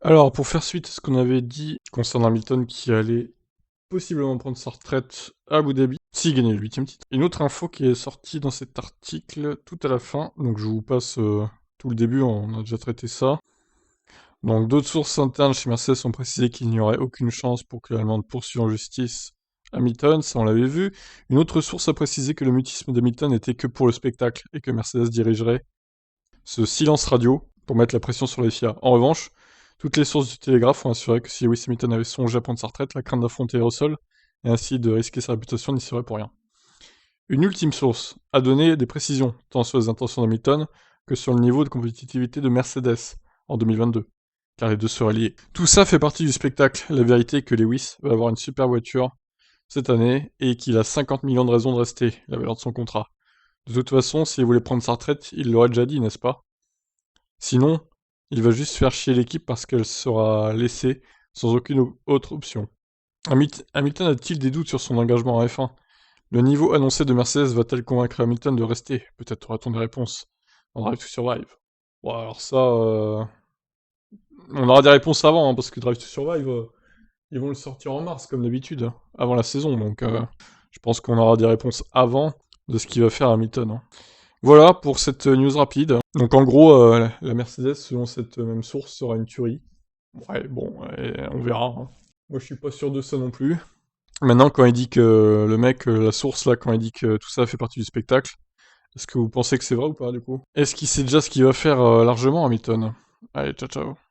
Alors, pour faire suite à ce qu'on avait dit concernant Hamilton qui allait possiblement prendre sa retraite à Abu Dhabi, s'il gagnait le 8e titre. Une autre info qui est sortie dans cet article tout à la fin, donc je vous passe tout le début, on a déjà traité ça. Donc d'autres sources internes chez Mercedes ont précisé qu'il n'y aurait aucune chance pour que l'Allemande poursuive en justice Hamilton, ça on l'avait vu. Une autre source a précisé que le mutisme d'Hamilton n'était que pour le spectacle et que Mercedes dirigerait ce silence radio pour mettre la pression sur les FIA. En revanche, toutes les sources du Télégraphe ont assuré que si Lewis Hamilton avait songé à prendre sa retraite, la crainte d'affronter Russell et ainsi de risquer sa réputation n'y serait pour rien. Une ultime source a donné des précisions tant sur les intentions d'Hamilton que sur le niveau de compétitivité de Mercedes en 2022, car les deux seraient liés. Tout ça fait partie du spectacle. La vérité est que Lewis va avoir une super voiture cette année et qu'il a 50 millions de raisons de rester, la valeur de son contrat. De toute façon, s'il voulait prendre sa retraite, il l'aurait déjà dit, n'est-ce pas? Sinon, il va juste faire chier l'équipe parce qu'elle sera laissée sans aucune autre option. Hamilton a-t-il des doutes sur son engagement en F1? Le niveau annoncé de Mercedes va-t-elle convaincre Hamilton de rester? Peut-être aura-t-on des réponses dans Drive to Survive. Bon, alors ça, on aura des réponses avant, hein, parce que Drive to Survive, ils vont le sortir en mars, comme d'habitude, hein, avant la saison, donc je pense qu'on aura des réponses avant de ce qu'il va faire Hamilton, hein. Voilà pour cette news rapide. Donc en gros, la Mercedes, selon cette même source, sera une tuerie. Ouais, bon, on verra, hein. Moi, je suis pas sûr de ça non plus. Maintenant, quand il dit que le mec, la source là, quand il dit que tout ça fait partie du spectacle, est-ce que vous pensez que c'est vrai ou pas du coup? Est-ce qu'il sait déjà ce qu'il va faire largement, Hamilton? Allez, ciao ciao.